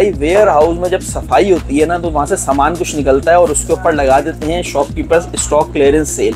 भाई ware house में जब सफाई होती है ना तो वहां से सामान कुछ निकलता है और उसके ऊपर लगा देते हैं शॉपकीपर्स स्टॉक क्लियरेंस सेल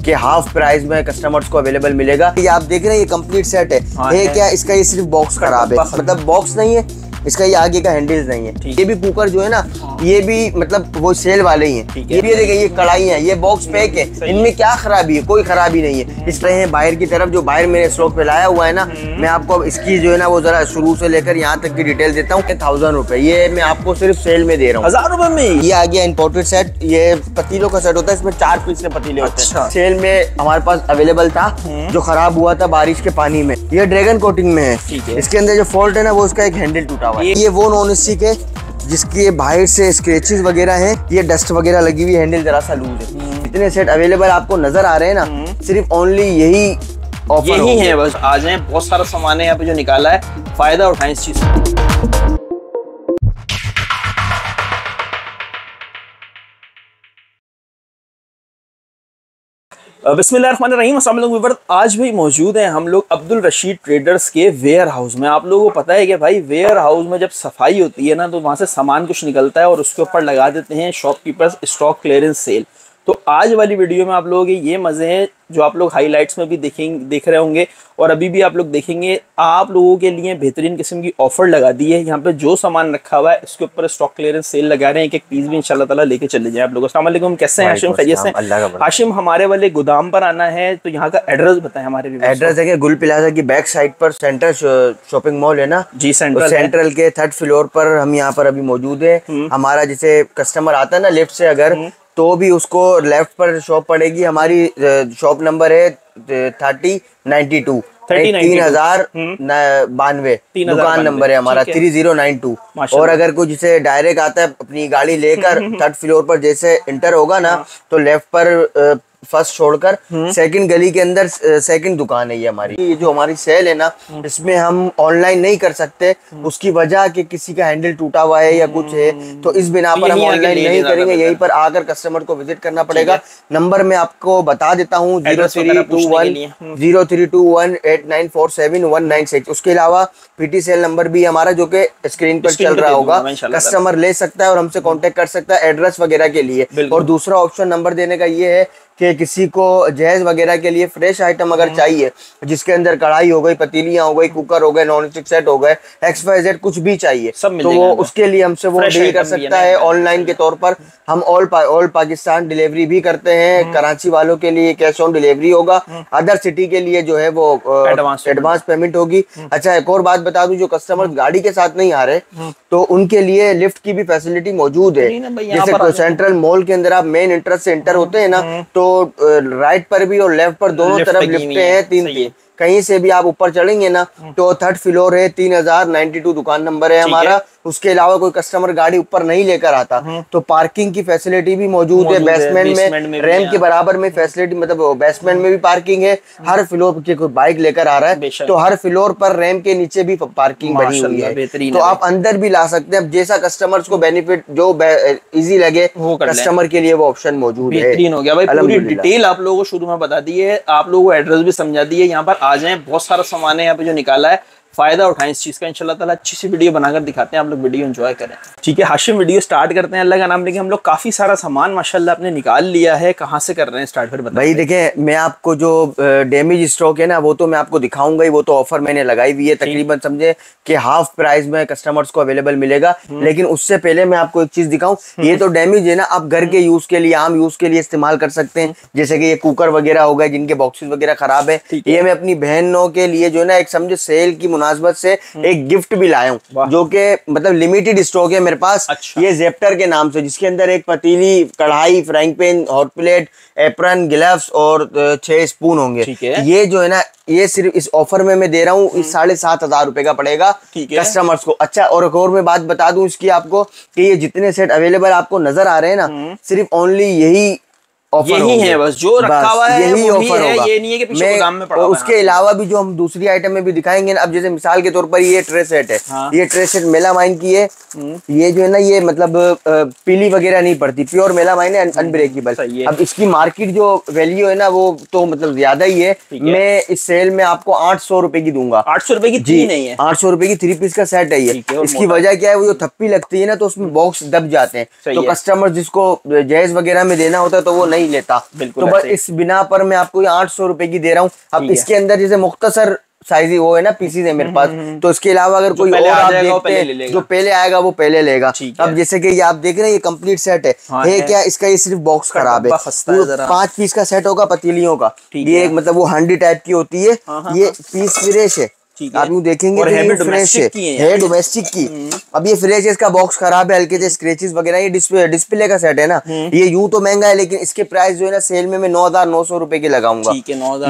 कि हाफ प्राइस में कस्टमर्स को अवेलेबल मिलेगा। ये आप देख रहे हैं ये कंप्लीट सेट है। ये क्या इसका ये सिर्फ बॉक्स खराब है, मतलब बॉक्स नहीं है इसका, ये आगे का हैंडल्स नहीं है। ये भी कुकर जो है ना ये भी मतलब वो सेल वाले ही हैं। ये भी देखिए ये कढ़ाई है, ये बॉक्स पैक है, इनमें क्या खराबी है? कोई खराबी नहीं है। इस तरह है बाहर की तरफ जो बाहर मेरे स्टॉक पे लाया हुआ है ना, मैं आपको इसकी जो है ना वो जरा शुरू से लेकर यहाँ तक की डिटेल देता हूँ। 1000 रुपए ये मैं आपको सिर्फ सेल में दे रहा हूँ। 1000 रुपए में ये आ गया इम्पोर्टेड सेट। ये पतीलों का सेट होता है, इसमें 4 पीस के पतीले होते हैं। सेल में हमारे पास अवेलेबल था, जो खराब हुआ था बारिश के पानी में। ये ड्रैगन कोटिंग में है। इसके अंदर जो फॉल्ट है ना वो इसका एक हैंडल टूटा हुआ है। ये वो नॉन स्टिक है जिसकी बाहर से स्क्रैचेस वगैरह हैं, ये डस्ट वगैरह लगी हुई, हैंडल जरा सा लूज है। इतने सेट अवेलेबल आपको नजर आ रहे हैं ना, सिर्फ ओनली यही ऑफर यही है। बस आ जाएं, बहुत सारा सामान है यहाँ पे जो निकाला है, फायदा उठाएं इस चीज से। बिस्मिल्लाहिर्रहमानिर्रहीम, अस्सलाम वालेकुम व्यूअर्स। आज भी मौजूद हैं हम लोग अब्दुल रशीद ट्रेडर्स के वेयर हाउस में। आप लोगों को पता है कि भाई वेयर हाउस में जब सफाई होती है ना तो वहाँ से सामान कुछ निकलता है और उसके ऊपर लगा देते हैं शॉपकीपर्स स्टॉक क्लियरेंस सेल। तो आज वाली वीडियो में आप लोगों के ये मज़े हैं जो आप लोग हाइलाइट्स में भी देख रहे होंगे और अभी भी आप लोग देखेंगे। आप लोगों के लिए बेहतरीन किस्म की ऑफर लगा दी है। यहाँ पे जो सामान रखा हुआ है इसके ऊपर स्टॉक क्लियरेंस सेल लगा रहे हैं। एक एक पीस भी इंशाल्लाह ताला लेके चले जाएं आप लोग। अस्सलाम वालेकुम, कैसे हैं हाशिम? खैरियत से? हाशिम, हमारे वाले गोदाम पर आना है तो यहाँ का एड्रेस बताएं हमारे। एड्रेस है गुल प्लाजा की बैक साइड पर सेंटर शॉपिंग मॉल है ना जी, सेंट्रल के 3rd फ्लोर पर हम यहाँ पर अभी मौजूद है। हमारा जैसे कस्टमर आता है ना लेफ्ट से अगर, तो भी उसको लेफ्ट पर शॉप पड़ेगी। हमारी शॉप नंबर है 3092 3092 दुकान नंबर है हमारा 3092। और अगर कोई जिसे डायरेक्ट आता है अपनी गाड़ी लेकर 3rd फ्लोर पर जैसे इंटर होगा ना तो लेफ्ट पर फर्स्ट छोड़कर सेकंड गली के अंदर सेकंड दुकान है ये हमारी। ये जो हमारी सेल है ना इसमें हम ऑनलाइन नहीं कर सकते, उसकी वजह कि किसी का हैंडल टूटा हुआ है या कुछ है, तो इस बिना पर हम ऑनलाइन नहीं करेंगे। यहीं पर आकर कस्टमर को विजिट करना पड़ेगा। नंबर मैं आपको बता देता हूँ 03218947196196। उसके अलावा पीटी सेल नंबर भी हमारा जो कि स्क्रीन पर चल रहा होगा, कस्टमर ले सकता है और हमसे कॉन्टेक्ट कर सकता है एड्रेस वगैरह के लिए। और दूसरा ऑप्शन नंबर देने का ये है कि किसी को जहेज वगैरह के लिए फ्रेश आइटम अगर चाहिए, जिसके अंदर कढ़ाई हो गई, पतीलियां हो गई, कुकर हो गए, नॉन स्टिक सेट हो गए, XYZ कुछ भी चाहिए तो वो उसके लिए हमसे वो डील कर सकता है ऑनलाइन के तौर पर। हम ऑल पाकिस्तान डिलीवरी भी करते हैं। कराची वालों के लिए कैश ऑन डिलीवरी होगा, अदर सिटी के लिए जो है वो एडवांस पेमेंट होगी। अच्छा, एक और बात बता दूं, जो कस्टमर गाड़ी के साथ नहीं आ रहे तो उनके लिए लिफ्ट की भी फैसिलिटी मौजूद है। जैसे सेंट्रल मॉल के अंदर आप मेन एंट्रेंस से एंटर होते हैं ना तो राइट पर भी और लेफ्ट पर दोनों तरफ लिफ्टें हैं, 3 कहीं से भी आप ऊपर चढ़ेंगे ना तो 3rd फ्लोर है, 3092 दुकान नंबर है हमारा। उसके अलावा कोई कस्टमर गाड़ी ऊपर नहीं लेकर आता तो पार्किंग की फैसिलिटी भी मौजूद है। बेसमेंट में रैंप के बराबर में फैसिलिटी, मतलब बेसमेंट में भी पार्किंग है। हर फ्लोर के कोई बाइक लेकर आ रहा है तो हर फ्लोर पर रैंप के नीचे भी पार्किंग बनी हुई है, तो आप अंदर भी ला सकते हैं। जैसा कस्टमर्स को बेनिफिट जो इजी लगे कस्टमर के लिए वो ऑप्शन मौजूद है। बेहतरीन हो गया भाई, पूरी डिटेल आप लोगों को शुरू में बता दी है, आप लोगों को एड्रेस भी समझा दी है। यहाँ पर आ जाएं, बहुत सारा सामान है यहाँ पे जो निकाला है, फायदा उठाएं इस चीज का। इंशाल्लाह ताला अच्छी सी वीडियो बनाकर दिखाते हैं, आप लोग वीडियो एंजॉय करें। ठीक है हाशिम, वीडियो स्टार्ट करते हैं। अल्लाह का नाम लेके हम लोग काफी सारा सामान माशाल्लाह आपने निकाल लिया है। कहाँ से कर रहे हैं स्टार्ट? फिर बताइए भाई। देखिए, मैं आपको जो डैमेज स्टॉक है ना वो तो मैं आपको दिखाऊंगा ही, वो तो ऑफर मैंने लगाई हुई है। तकरीबन समझे कि हाफ प्राइस में कस्टमर्स को अवेलेबल मिलेगा। लेकिन उससे पहले मैं आपको एक चीज दिखाऊं, ये तो डैमेज है ना, आप घर के यूज के लिए, आम यूज के लिए इस्तेमाल कर सकते हैं। जैसे कि ये कुकर वगैरह हो गए जिनके बॉक्सेस वगैरह खराब है, ये मैं अपनी बहनों के लिए जो है ना एक समझे सेल की मुनासबत से एक गिफ्ट भी लाया हूँ, जो कि मतलब लिमिटेड स्टॉक है मेरे पास। अच्छा। ये जेप्टर के नाम से, जिसके अंदर एक पतीली, कढ़ाई, frying pan, hot plate, apron, gloves और 6 स्पून होंगे। ये जो है ना ये सिर्फ इस ऑफर में मैं दे रहा हूँ, 7500 रुपए का पड़ेगा कस्टमर्स को। अच्छा, और एक और मैं बात बता दूं इसकी आपको कि ये जितने सेट अवेलेबल आपको नजर आ रहे हैं ना, सिर्फ ओनली यही ऑफर यही है, बस जो रखा हुआ है यही ऑफर होगा। ये नहीं है कि पीछे गोदाम में पड़ा और उसके अलावा भी जो हम दूसरी आइटम में भी दिखाएंगे ना, अब जैसे मिसाल के तौर पर ये ट्रे सेट है, ये ट्रे सेट मेलामाइन की है, ये जो है ना ये मतलब पीली वगैरह नहीं पड़ती, प्योर मेलामाइन है, अनब्रेकेबल। अब इसकी मार्केट जो वैल्यू है ना वो तो मतलब ज्यादा ही है, मैं इस सेल में आपको 800 रुपए की दूंगा। 800 रुपए की जी नहीं है, 800 रुपए की 3 पीस का सेट है ये। इसकी वजह क्या है, वो जो थप्पी लगती है ना तो उसमें बॉक्स दब जाते हैं, तो कस्टमर जिसको जहेज वगैरह में देना होता है तो वो नहीं लेता। तो बस इस बिना पर मैं आपको ये 800 रुपए की दे रहा हूँ। अब इसके अंदर जैसे मुख्तसर साइज ही वो है ना, पीसीज है मेरे पास, तो इसके अलावा अगर कोई और आप देखते हैं जो पहले आएगा वो पहले लेगा। अब जैसे कि ये आप देख रहे हैं ये कंप्लीट सेट है, क्या इसका ये सिर्फ बॉक्स खराब है। 5 पीस का सेट होगा पतीलियों का, ये मतलब वो हांडी टाइप की होती है, ये पीस फ्रेश है, आप यूँ देखेंगे तो ये फ्रेश है डोमेस्टिक की। अब ये फ्रेश है, इसका बॉक्स खराब है, हल्के से स्क्रैचेस वगैरह, ये डिस्प्ले का सेट है ना, ये यूं तो महंगा है लेकिन इसके प्राइस जो है ना सेल में मैं 9,900 रुपए के लगाऊंगा।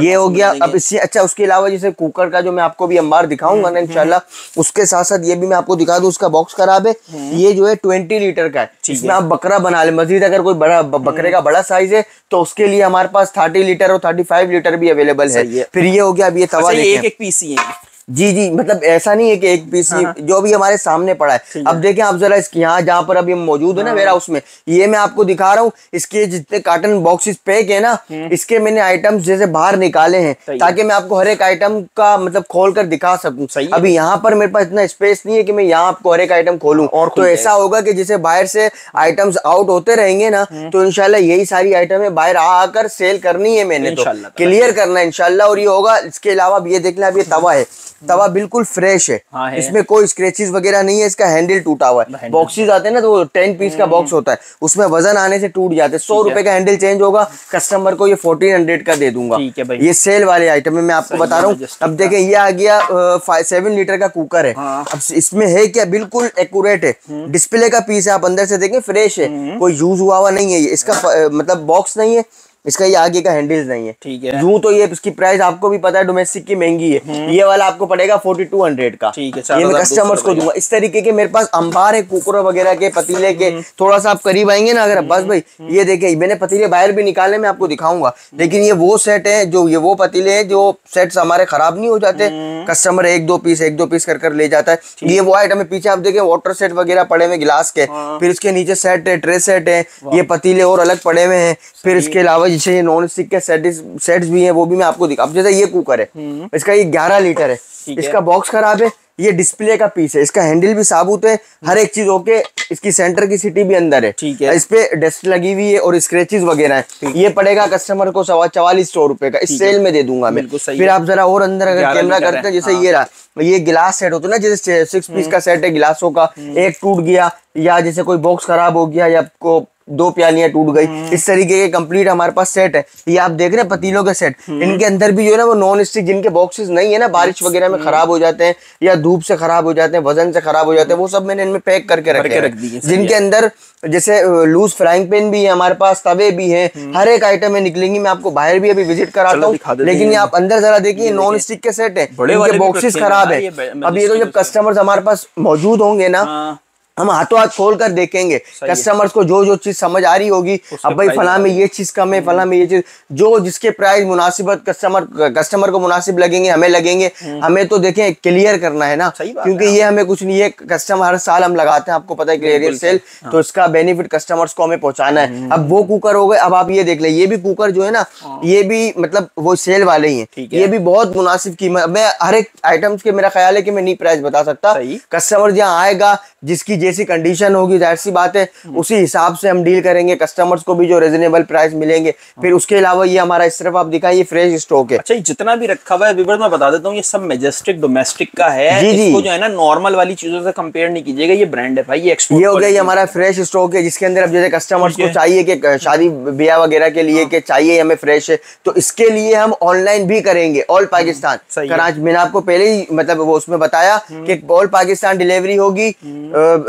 ये हो गया। अब इससे अच्छा उसके अलावा जैसे कुकर का जो मैं आपको भी अंबार दिखाऊंगा ना इंशाल्लाह, उसके साथ साथ ये भी मैं आपको दिखा दूं, उसका बॉक्स खराब है, ये जो है 20 लीटर का है, इसमें आप बकरा बना ले। मजीद अगर कोई बड़ा बकरे का बड़ा साइज है तो उसके लिए हमारे पास 30 लीटर और 35 लीटर भी अवेलेबल है। फिर ये हो गया। अब ये तवा एक पीस ही है जी, मतलब ऐसा नहीं है कि एक पीस जो भी हमारे सामने पड़ा है। अब देखें आप जरा इसकी यहाँ जहाँ पर अभी मौजूद है ना वेयर हाउस में, ये मैं आपको दिखा रहा हूँ, इसके जितने कार्टन बॉक्सेस पैक है ना, इसके मैंने आइटम्स जैसे बाहर निकाले हैं ताकि मैं आपको हर एक आइटम का मतलब खोल कर दिखा सकूं। अभी यहाँ पर मेरे पास इतना स्पेस नहीं है कि मैं यहाँ आपको हर एक आइटम खोलूं, और तो ऐसा होगा कि जैसे बाहर से आइटम्स आउट होते रहेंगे ना, तो इंशाल्लाह यही सारी आइटमें बाहर आकर सेल करनी है, मैंने तो क्लियर करना है इंशाल्लाह, और ये होगा। इसके अलावा ये देख लें, अब ये तवा है, तवा बिल्कुल फ्रेश है, इसमें कोई स्क्रैचेस वगैरह नहीं है, इसका हैंडल टूटा हुआ है। बॉक्सेस आते हैं ना तो 10 पीस का बॉक्स होता है, उसमें वजन आने से टूट जाते हैं। 100 रुपए का हैंडल चेंज होगा, कस्टमर को ये 1400 का दे दूंगा। ये सेल वाले आइटम है, मैं आपको बता रहा हूँ। अब देखें ये आ गया 7 लीटर का कुकर है। अब इसमें है क्या, बिल्कुल एक्यूरेट है, डिस्प्ले का पीस है, आप अंदर से देखें फ्रेश है, कोई यूज हुआ नहीं है। इसका मतलब बॉक्स नहीं है, इसका ये आगे का हैंडल्स नहीं है, ठीक है। यूं तो ये इसकी प्राइस आपको भी पता है डोमेस्टिक की महंगी है, ये वाला आपको पड़ेगा 4200 का, ठीक है। ये मैं कस्टमर्स को दूंगा। इस तरीके के मेरे पास अंबार है कुकर वगैरह के, पतीले के। थोड़ा सा आप करीब आएंगे ना अगर अब्बास भाई, ये देखिए मैंने पतीले बाहर भी निकाले, मैं आपको दिखाऊंगा। लेकिन ये वो सेट है जो ये वो पतीले हैं जो सेट्स हमारे खराब नहीं हो जाते, कस्टमर एक दो पीस कर ले जाता है। ये वो आइटम है। पीछे आप देखें वाटर सेट वगैरह पड़े हुए गिलास के, फिर इसके नीचे सेट है, ट्रे सेट है, ये पतीले और अलग पड़े हुए हैं। फिर इसके अलावा जैसे ये नॉन स्टिक के सेट्स भी हैं, वो भी मैं आपको दिखा। अब जैसे ये कुकर है, इसका ये 11 लीटर है, इसका बॉक्स खराब है, ये डिस्प्ले का पीस है, इसका हैंडल भी साबुत है, हर एक चीज ओके, इसकी सेंटर की सीटी भी अंदर है, ठीक है। इस पे डस्ट लगी हुई है और स्क्रैचेस वगैरह है। ये पड़ेगा कस्टमर को 4400 रुपए का, इस सेल में दे दूंगा मैं। फिर आप जरा और अंदर अगर कैमरा करते हैं, जैसे ये रहा, ये गिलास सेट होता है ना, जैसे 6 पीस का सेट है गिलासों का, एक टूट गया या जैसे कोई बॉक्स खराब हो गया या आपको 2 प्यालियां टूट गई, इस तरीके के कंप्लीट हमारे पास सेट है। ये आप देख रहे हैं पतीलों के सेट, इनके अंदर भी जो है ना वो नॉन स्टिक जिनके बॉक्सेस नहीं है ना, बारिश वगैरह में खराब हो जाते हैं या धूप से खराब हो जाते हैं, वजन से खराब हो जाते हैं, वो सब मैंने इनमें पैक करके रख दी। जिनके अंदर जैसे लूज फ्राइंग पैन भी है हमारे पास, तवे भी है, हर एक आइटम है। निकलेंगी मैं आपको बाहर भी अभी विजिट कराता हूँ, लेकिन ये आप अंदर जरा देखिए, नॉन स्टिक के सेट है, इनके बॉक्सेस खराब है। अब ये तो जब कस्टमर्स हमारे पास मौजूद होंगे ना, हम हाथों हाथ खोल कर देखेंगे, कस्टमर्स को जो चीज समझ आ रही होगी, अब भाई फला में ये चीज कम है, फला में ये चीज, जो जिसके प्राइस मुनासिबत कस्टमर को मुनासिब लगेंगे, हमें लगेंगे, हमें तो देखें क्लियर करना है ना, क्योंकि ये हमें कुछ नहीं है। कस्टमर हर साल हम लगाते हैं, आपको पता है क्लियर सेल, तो इसका बेनिफिट कस्टमर्स को हमें पहुंचाना है। अब वो कुकर हो गए, अब आप ये देख ले, ये भी कुकर जो है ना, ये भी मतलब वो सेल वाले ही है, ये भी बहुत मुनासिब कीमत। मैं हर एक आइटम्स के मेरा ख्याल है कि मैं नहीं प्राइस बता सकता, कस्टमर जहाँ आएगा जिसकी जैसी कंडीशन होगी, जाहिर सी बात है उसी हिसाब से हम डील करेंगे, कस्टमर्स को भी जो रीजनेबल प्राइस मिलेंगे। फिर उसके अलावा ये हमारा इस तरफ आप दिखाइए फ्रेश स्टॉक है। अच्छा, जितना भी रखा हुआ है व्यूअर्स मैं बता देता हूँ, ये सब मैजेस्टिक डोमेस्टिक का है। इसको जो है ना नॉर्मल वाली चीजों से कंपेयर नहीं कीजिएगा, ये ब्रांड है भाई, ये एक्सपोर्ट। ये हो गया, ये हमारा फ्रेश स्टॉक है, जिसके अंदर अब जैसे कस्टमर्स को चाहिए कि शादी ब्याह वगैरह के लिए कि चाहिए हमें फ्रेश है, तो इसके लिए हम ऑनलाइन भी करेंगे, ऑल पाकिस्तान। कराची मैंने आपको पहले ही मतलब वो उसमें बताया कि ऑल पाकिस्तान डिलीवरी होगी,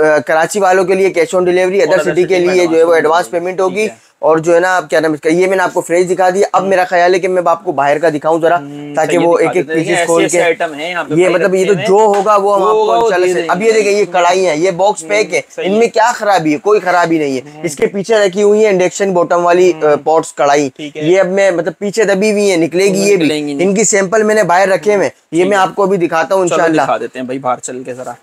कराची वालों के लिए cash on delivery, other city के लिए जो है वो एडवांस पेमेंट होगी, और जो है ना क्या नाम इसका, ये मैंने आपको फ्रिज दिखा दिया। अब मेरा ख्याल है कि मैं आपको बाहर का दिखाऊं जरा, ताकि वो एक एक पीसेस खोल के आइटम है यहाँ पे, ये मतलब ये तो जो होगा वो हम आपको इंशाल्लाह से। अब ये देखिए ये कढ़ाई है, ये बॉक्स पैक है, इनमें क्या खराबी है, कोई खराबी नहीं है। इसके पीछे रखी हुई है इंडक्शन बॉटम वाली पॉट्स कढ़ाई, ये अब मैं मतलब पीछे दबी हुई है, निकलेगी ये भी। इनकी सैंपल मैंने बाहर रखे हुए, ये मैं आपको अभी दिखाता हूँ इंशाल्लाह। दिखा देते हैं भाई बाहर चल के जरा।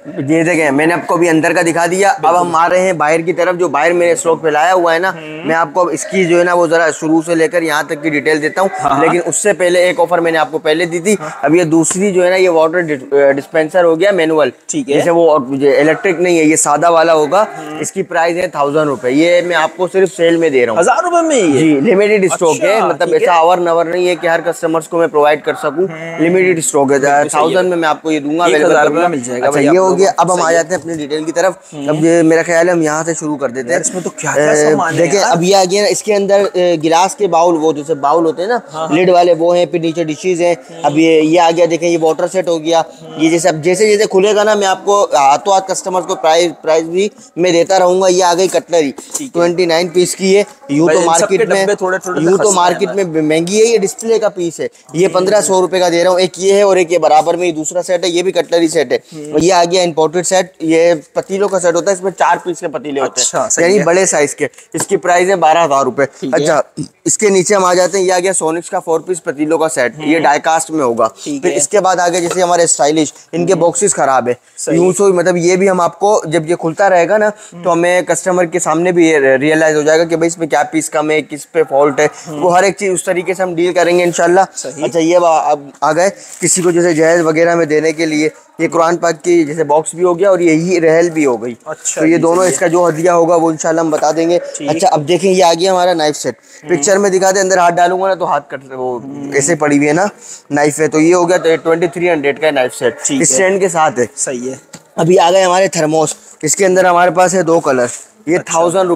ये देखें मैंने आपको अभी अंदर का दिखा दिया। अब हम आ रहे हैं बाहर की तरफ, जो बाहर मेरे स्टॉक पे लाया हुआ है ना, मैं आपको अब इसकी जो है ना वो जरा शुरू से लेकर यहाँ तक की डिटेल देता हूँ। लेकिन उससे पहले एक ऑफर मैंने आपको पहले दी थी। अब ये दूसरी जो है ना, ये वाटर डिस्पेंसर हो गया मैनुअल, ठीक है, जैसे वो इलेक्ट्रिक नहीं है, ये सादा वाला होगा। इसकी प्राइस है 1000 रुपए। ये मैं आपको सिर्फ सेल में दे रहा हूँ 1000 रुपए में। जी, लिमिटेड स्टॉक है, मतलब ऐसा आवर नवर नहीं है कि हर कस्टमर्स को मैं प्रोवाइड कर सकूँ। लिमिटेड स्टॉक है, 1000 में मैं आपको ये दूंगा, मिल जाएगा। अच्छा ये हो गया। अब हम आ जाते हैं अपनी डिटेल की तरफ। अब ये मेरा ख्याल है हम यहाँ से शुरू कर देते हैं। इसमें तो क्या-क्या सामान है देखिए अब ये आ गया ना, इसके अंदर गिलास के बाउल, वो जैसे बाउल होते हैं ना लिड वाले, वो हैं। फिर नीचे डिशेज हैं। अब ये आ गया, देखें ये वाटर सेट हो गया। ये जैसे अब जैसे जैसे खुलेगा ना, मैं आपको हाथों हाथ कस्टमर्स को प्राइस भी मैं देता रहूंगा। ये आ गई कटलरी, 29 पीस की है। यूँ तो मार्केट में महंगी है, ये डिस्प्ले का पीस है, ये 1500 रुपए का दे रहा हूँ। एक ये है और एक ये बराबर में दूसरा सेट है, ये भी कटलरी सेट है। ये आ गया इम्पोर्टेड सेट, ये पतीलों का सेट होता है, इसमें 4 पीस के पतीले होते हैं, यानी बड़े साइज के। इसकी प्राइस है 12,000 रुपए। अच्छा इसके नीचे हम आ जाते हैं, ये आ गया सोनिक्स का 4 पीस पतीलों का सेट, ये डाइकास्ट में होगा। फिर इसके बाद आ गया जैसे हमारे स्टाइलिश, इनके बॉक्सेस खराब है यूं सो, मतलब ये भी हम आपको जब ये खुलता रहेगा ना, तो हमें कस्टमर के सामने भी रियलाइज हो जाएगा कि भाई इसमें क्या पीस कम है, किस पे फॉल्ट है, वो हर एक चीज उस तरीके से हम डील करेंगे इंशाल्लाह। अच्छा ये अब आ गए किसी को जैसे जहेज वगैरह में देने के लिए, ये कुरान पाक की जैसे बॉक्स भी हो गया और यही रहल भी हो गई। अच्छा, तो ये दोनों इसका जो हदिया होगा वो इंशाल्लाह हम बता देंगे। अच्छा अब देखें ये आ गया हमारा नाइफ सेट, पिक्चर में दिखाते, अंदर हाथ डालूंगा ना तो हाथ कट, वो ऐसे पड़ी हुई है ना नाइफ है। तो ये हो गया 2300 का नाइफ सेट, स्टैंड के साथ है। सही है। अभी आ गए हमारे थर्मोस, इसके अंदर हमारे पास है 2 कलर, ये 1000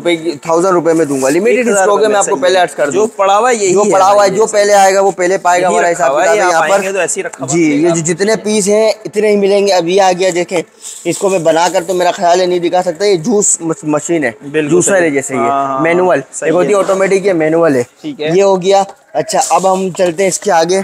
रुपए में दूंगा। लिमिटेड स्टॉक है, मैं आपको पहले अर्ज कर दूं, जो पड़ा हुआ है जो पहले आएगा वो पहले पाएगा, हमारा हिसाब यहाँ पर तो ऐसे रखा जी। ये जो जितने पीस हैं इतने ही मिलेंगे। अब ये आ गया, देखें इसको मैं बनाकर तो मेरा ख्याल है नहीं दिखा सकता, ये जूस मशीन है, जूसर है जैसे, ये मैनुअल, एक होती है ऑटोमेटिक, ये मैनुअल है। ये हो गया। अच्छा अब हम चलते हैं इसके आगे,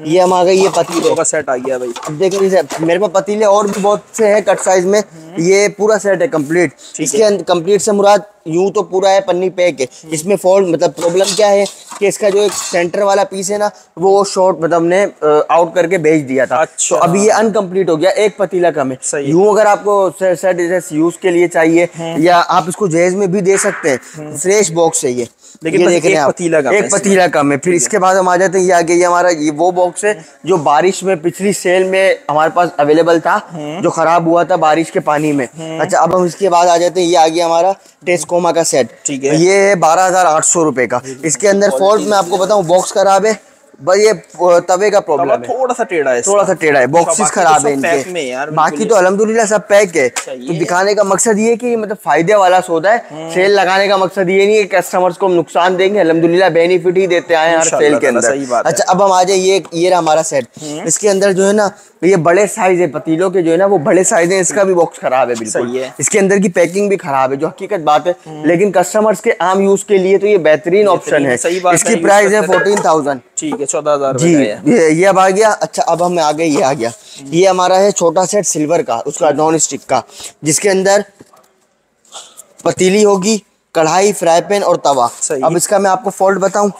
ये हम आ गए, ये पतीलों का सेट आ गया भाई। अब देखिए मेरे पास पतीले और भी बहुत से हैं कट साइज में, ये पूरा सेट है कंप्लीट। इसके कंप्लीट से मुराद यूं तो पूरा है, पन्नी पैक है। इसमें फॉल्ट मतलब प्रॉब्लम क्या है कि इसका जो एक सेंटर वाला पीस है ना, वो शॉर्ट मतलब हमने आउट करके भेज दिया था। अच्छा। तो अभी ये अनकम्प्लीट हो गया, एक पतीला कम है। यूं अगर आपको सेट यूज के लिए चाहिए या आप इसको जहेज में भी दे सकते हैं, फ्रेश बॉक्स है ये, लेकिन एक पतीला कम है। फिर इसके बाद हम आ जाते हैं, ये आगे ये हमारा ये वो बॉक्स है जो बारिश में पिछली सेल में हमारे पास अवेलेबल था, जो खराब हुआ था बारिश के पानी में। अच्छा अब हम इसके बाद आ जाते हैं, ये आ गया हमारा टेस्कोमा का सेट, ठीक है। ये है 12,800 रुपए का। इसके अंदर फॉल्ट मैं आपको बताऊं, बॉक्स खराब है, बस ये तवे का प्रॉब्लम है, थोड़ा सा टेढ़ा है, बॉक्सेस खराब है इनके, बाकी तो अल्हम्दुलिल्लाह सब पैक है। तो दिखाने का मकसद ये कि मतलब फायदे वाला सौदा है, सेल लगाने का मकसद ये नहीं है कि कस्टमर्स को हम नुकसान देंगे, अल्हम्दुलिल्लाह बेनिफिट ही देते आए हर सेल के अंदर। अच्छा अब हम आ जाए, ये रहा हमारा सेट, इसके अंदर जो है ना ये बड़े साइज है पतीलों के, जो है ना वो बड़े साइज है, इसका भी बॉक्स खराब है बिल्कुल, इसके अंदर की पैकिंग भी खराब है, जो हकीकत बात है। लेकिन कस्टमर्स के आम यूज के लिए तो ये बेहतरीन ऑप्शन है। इसकी प्राइस है 14,000, ठीक है, 14,000 जी। ये अब आ गया। अच्छा अब हम आ गए, ये आ गया, ये हमारा है छोटा सेट सिल्वर का, उसका नॉन स्टिक का, जिसके अंदर पतीली होगी, कढ़ाई, फ्राई पैन और तवा। अब इसका मैं आपको फॉल्ट बताऊं,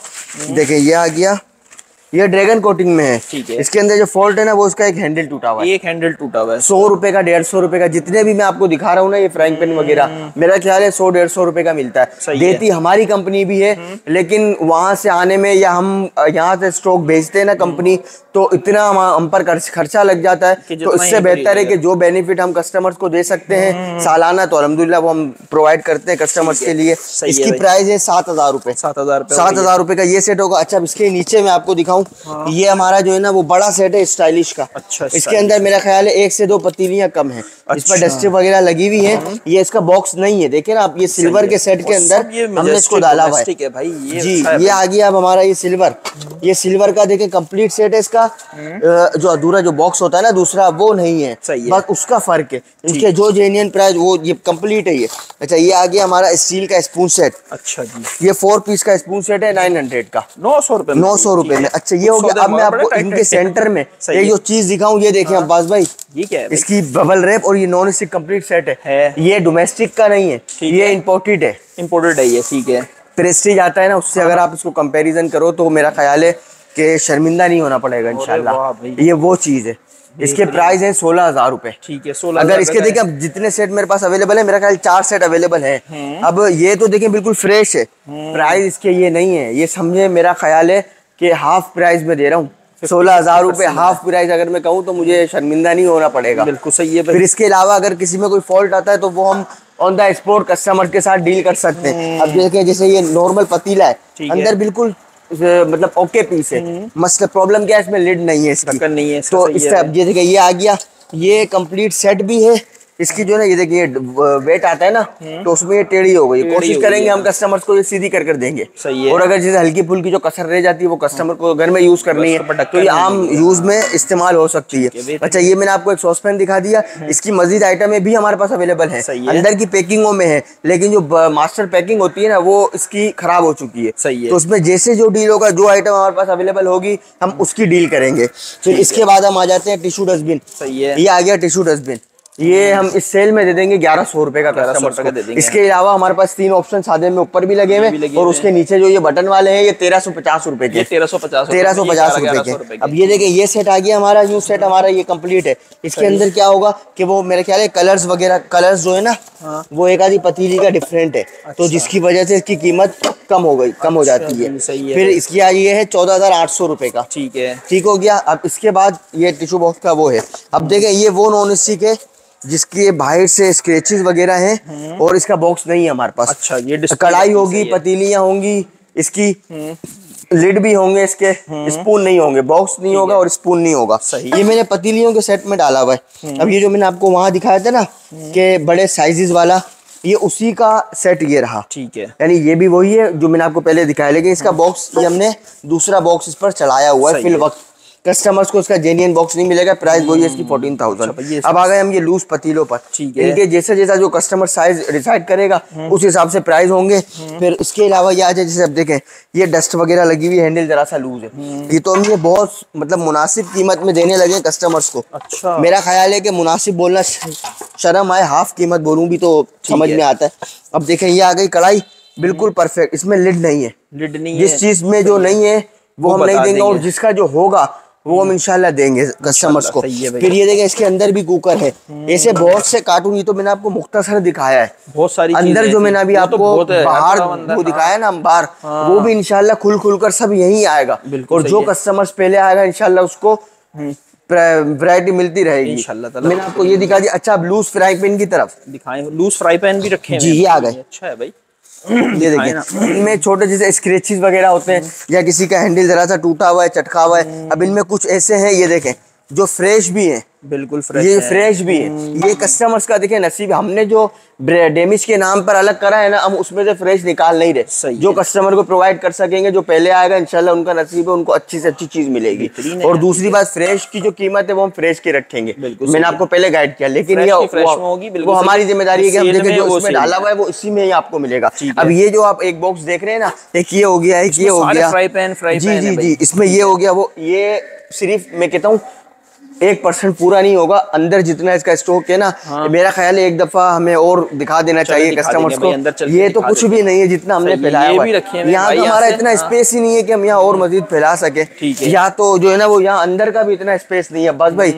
देखिए ये आ गया, ये ड्रैगन कोटिंग में है, ठीक है। इसके अंदर जो फॉल्ट है ना, वो उसका एक हैंडल टूटा हुआ है, एक हैंडल टूटा हुआ है। 100 रुपए का, 150 रुपए का, जितने भी मैं आपको दिखा रहा हूँ ना ये फ्राइंग पैन वगैरह, मेरा ख्याल है 100-150 रुपए का मिलता है। देती हमारी कंपनी भी है, लेकिन वहां से आने में या हम यहाँ से स्टॉक भेजते हैं ना कंपनी, तो इतना हम पर खर्चा लग जाता है। तो इससे बेहतर है कि जो बेनिफिट हम कस्टमर्स को दे सकते हैं सालाना, तो अल्हम्दुलिल्लाह वो हम प्रोवाइड करते हैं कस्टमर्स के लिए। इसकी प्राइस है 7,000 रुपए, 7,000 रुपए का ये सेट होगा। अच्छा इसके नीचे मैं आपको दिखाऊं, ये हमारा जो है ना वो बड़ा सेट है स्टाइलिश का। अच्छा, इसके अंदर मेरा ख्याल है 1 से 2 पतीलियां कम है। इस पर डस्टिंग वगैरह लगी हुई है। ये इसका बॉक्स नहीं है, देखे ना आप, ये सिल्वर के सेट के अंदर हमने इसको डाला हुआ है भाई। जी ये आ गया अब हमारा ये सिल्वर, ये सिल्वर का देखे कंप्लीट सेट है। इसका जो अधूरा जो बॉक्स होता है ना दूसरा, वो नहीं है, बस उसका फर्क है। इनके जो जेन्युइन प्राइस, वो ये कंप्लीट है। ये अच्छा ये आ गया हमारा स्टील का स्पून सेट। अच्छा जी, ये 4 पीस का स्पून सेट है 900 का, 900 रुपए में। 900 रुपए में। अच्छा ये हो गया। अब मैं आपको इनके सेंटर में एक जो चीज दिखाऊं, ये देखिए अब्बास भाई, ये क्या है? इसकी बबल रैप और ये नॉन स्टिक कंप्लीट सेट है। ये डोमेस्टिक का नहीं है, ये इम्पोर्टेड है। इम्पोर्टेड है ये, ठीक है। प्रेस्टीज आता है ना, उससे अगर आप इसको कंपैरिजन करो तो मेरा ख्याल है कि शर्मिंदा नहीं होना पड़ेगा इंशाल्लाह। ये वो चीज है। इसके प्राइस है 16,000 रुपए। ठीक है, 16। अगर इसके देखिए अब जितने सेट मेरे पास अवेलेबल है, मेरा ख्याल 4 सेट अवेलेबल है। अब ये तो देखिए बिल्कुल फ्रेश है। प्राइस इसके ये नहीं है, ये समझे मेरा ख्याल है कि हाफ प्राइस में दे रहा हूँ। 16,000 रुपए हाफ प्राइस अगर मैं कहूँ तो मुझे शर्मिंदा नहीं होना पड़ेगा। बिल्कुल सही है। फिर इसके अलावा अगर किसी में कोई फॉल्ट आता है तो वो हम ऑन द स्पॉट कस्टमर के साथ डील कर सकते हैं। अब देखिए जैसे ये नॉर्मल पतीला है, अंदर बिल्कुल मतलब ओके पीस है। मसला प्रॉब्लम क्या है, इसमें लिड नहीं है, इसकी नहीं है। तो इस तरह ये देखिए ये आ गया, ये कंप्लीट सेट भी है। इसकी जो है ना, ये देखिए वेट आता है ना, तो उसमें ये टेढ़ी हो गई। कोशिश करेंगे हम कस्टमर्स को ये सीधी कर देंगे। सही है। और अगर जैसे हल्की फुल्की जो कसर रह जाती है वो कस्टमर को घर में यूज करनी है तो ये आम यूज में इस्तेमाल हो सकती है। अच्छा ये मैंने आपको एक सॉस पैन दिखा दिया, इसकी मजीद आइटमें भी हमारे पास अवेलेबल है। अंदर की पैकिंगों में है, लेकिन जो मास्टर पैकिंग होती है ना वो इसकी खराब हो चुकी है। सही है। तो उसमें जैसे जो डील होगा, जो आइटम हमारे पास अवेलेबल होगी हम उसकी डील करेंगे। फिर इसके बाद हम आ जाते हैं टिश्यू डस्टबिन। सही है। ये आ गया टिश्यू डस्टबिन, ये हम इस सेल में दे देंगे 1100 रुपए का कस्टमर को दे देंगे। इसके अलावा हमारे पास 3 ऑप्शन सादे में ऊपर भी लगे हुए और उसके नीचे जो ये बटन वाले हैं ये 1350 रुपए के, 1350 रुपए के। अब ये देखिए ये सेट आ गया हमारा, न्यू सेट हमारा ये कंप्लीट है। इसके अंदर क्या होगा कि वो मेरे ख्याल है कलर्स वगैरह, कलर्स जो है ना वो एक आधी पतीली का डिफरेंट है, तो जिसकी वजह से इसकी कीमत कम हो गई, कम हो जाती है। फिर इसकी आ ये है 14,800 रुपए का। ठीक है, ठीक हो गया। अब इसके बाद ये टिश्यू बॉक्स का वो है। अब देखें ये वो नॉन स्टिक है जिसके बाहर से स्क्रैचेस वगैरह हैं और इसका बॉक्स नहीं है हमारे पास। अच्छा ये कढ़ाई होगी, पतीलियां होंगी, इसकी लिड भी होंगे, इसके स्पून नहीं होंगे, बॉक्स नहीं होगा और स्पून नहीं होगा। ये मैंने पतीलियों के सेट में डाला हुआ है। अब ये जो मैंने आपको वहां दिखाया था ना कि बड़े साइजेस वाला, ये उसी का सेट ये रहा। ठीक है, यानी ये भी वही है जो मैंने आपको पहले दिखाया, लेकिन इसका बॉक्स ये हमने दूसरा बॉक्स इस पर चढ़ाया हुआ है। फिल वक्त कस्टमर्स को इसका जेन्युइन बॉक्स नहीं मिलेगा। प्राइस वही है इसकी 14,000। अब आ गए हम ये लूज पतीलों पर। इनके जैसा जैसा जो कस्टमर साइज डिसाइड करेगा उस हिसाब से प्राइस होंगे। फिर इसके अलावा ये आ जाए, जैसे अब देखें ये डस्ट वगैरह लगी हुई, हैंडल जरा सा लूज है, ये तो हम ये बहुत मतलब मुनासिब कीमत में देने लगे कस्टमर्स को। अच्छा, मेरा ख्याल है कि मुनासिब बोलना शर्म आए, हाफ कीमत बोलूँ भी तो समझ में आता है। अब देखें ये आ गई कढ़ाई, बिल्कुल परफेक्ट, इसमें लिड नहीं है। लिड नहीं है। जिस चीज में जो नहीं है वो हम नहीं देंगे और जिसका जो होगा वो हम इंशाल्लाह देंगे कस्टमर्स को। फिर ये देखें इसके अंदर भी कुकर है। ऐसे बहुत से कार्टून, ये तो मैंने आपको मुख्तसर दिखाया है, बहुत सारी अंदर जो मैंने अभी आपको बाहर वो दिखाया ना बाहर, वो भी इंशाल्लाह खुल कर सब यही आएगा। और जो कस्टमर्स पहले आएगा इंशाल्लाह उसको वैरायटी मिलती रहेगी इंशाल्लाह। मैंने आपको ये दिखा दिया। अच्छा अब लूज फ्राई पैन की तरफ दिखाएं, लूज फ्राई पैन भी रखे हैं जी, ये आ गए। अच्छा है भाई, ये देखिए इनमें छोटे जैसे स्क्रैचेस वगैरह होते हैं या किसी का हैंडल जरा सा टूटा हुआ है, चटका हुआ है। अब इनमें कुछ ऐसे हैं, ये देखें जो फ्रेश भी हैं, बिल्कुल फ्रेश, ये फ्रेश भी है। ये कस्टमर्स का देखें नसीब, हमने जो डैमेज के नाम पर अलग करा है ना, हम उसमें से फ्रेश निकाल नहीं रहे। जो कस्टमर को प्रोवाइड कर सकेंगे, जो पहले आएगा इंशाल्लाह उनका नसीब है, उनको अच्छी से अच्छी चीज मिलेगी। और दूसरी बात, फ्रेश की जो कीमत है वो हम फ्रेश की रखेंगे, मैंने आपको पहले गाइड किया। लेकिन ये वो हमारी जिम्मेदारी है कि हम देखें जो उसमें डाला हुआ है वो इसी में ही आपको मिलेगा। अब ये जो आप एक बॉक्स देख रहे हैं ना, एक ये हो गया, एक ये हो गया फ्राई पैन, जी जी जी, इसमें ये हो गया, वो ये सिर्फ मैं कहता हूँ 1% पूरा नहीं होगा। अंदर जितना इसका स्टॉक है ना, मेरा ख्याल है एक दफा हमें और दिखा देना चाहिए कस्टमर्स को। ये तो कुछ भी नहीं है जितना हमने फैलाया हुआ है। यहाँ तो हमारा इतना स्पेस ही नहीं है कि हम यहाँ और मजीद फैला सके। या तो जो है ना वो यहाँ अंदर का भी इतना स्पेस नहीं है बस भाई,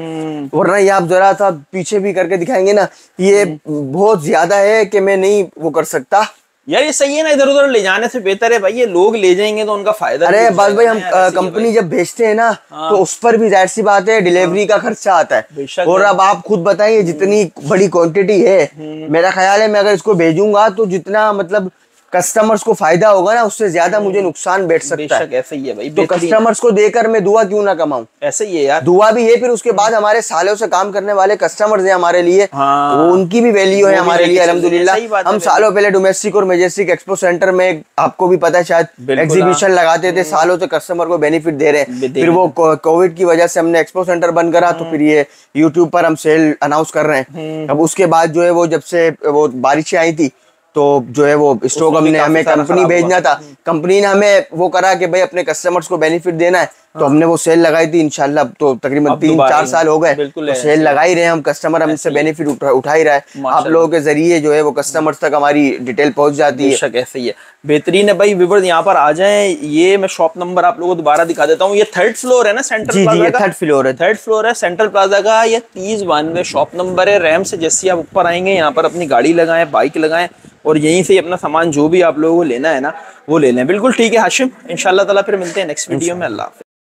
वरना ये आप जरा सा पीछे भी करके दिखाएंगे ना, ये बहुत ज्यादा है कि मैं नहीं वो कर सकता। यार ये सही है ना, इधर उधर ले जाने से बेहतर है भाई, ये लोग ले जाएंगे तो उनका फायदा। अरे बस भाई, हम कंपनी जब भेजते हैं ना तो उस पर भी जाहिर सी बात है डिलीवरी का खर्चा आता है। और अब आप खुद बताइए जितनी बड़ी क्वांटिटी है, मेरा ख्याल है मैं अगर इसको भेजूंगा तो जितना मतलब कस्टमर्स को फायदा होगा ना, उससे ज्यादा मुझे नुकसान बैठ सकता है। ऐसे ही है भाई, तो कस्टमर्स को देकर मैं दुआ क्यों ना कमाऊं। ऐसे ही है यार, दुआ भी है। फिर उसके बाद हमारे सालों से काम करने वाले कस्टमर्स हैं हमारे लिए, वो उनकी भी वैल्यू है हमारे लिए अल्हम्दुलिल्लाह। हम सालों पहले डोमेस्टिक और मैजेस्टिक एक्सपो सेंटर में, आपको भी पता है शायद, एग्जीबिशन लगाते थे, सालों से कस्टमर को बेनिफिट दे रहे हैं। फिर वो कोविड की वजह से हमने एक्सपो सेंटर बंद करा, तो फिर ये यूट्यूब पर हम सेल अनाउंस कर रहे हैं। अब उसके बाद जो है वो जब से वो बारिशें आई थी तो जो है वो स्टॉक हमने हमें कंपनी भेजना था, कंपनी ने हमें वो करा कि भाई अपने कस्टमर्स को बेनिफिट देना है, तो हमने वो सेल लगाई थी इंशाल्लाह। तो तकरीबन 3-4 साल हो गए तो सेल लगा ही रहे हम, कस्टमर हमसे बेनिफिट उठा ही रहा है। आप लोगों के जरिए जो है वो कस्टमर्स तक हमारी डिटेल पहुंच जाती है। बेशक ऐसे ही है, बेहतरीन है भाई। व्यूअर्स यहाँ पर आ जाएं, ये मैं शॉप नंबर आप लोगों को दोबारा दिखा देता हूँ। ये 3rd फ्लोर है ना सेंट्रल प्लाजा का? 3rd फ्लोर है, 3rd फ्लोर है सेंट्रल प्लाजा का। ये 3092 शॉप नंबर है। रैम से जैसे आप ऊपर आएंगे यहाँ पर अपनी गाड़ी लगाएं, बाइक लगाएं और यहीं से अपना सामान जो भी आप लोगों को लेना है ना वो ले लें। बिल्कुल ठीक है हाशिम, इंशाल्लाह ताला फिर मिलते हैं नेक्स्ट वीडियो में। अल्लाह हाफ़िज़।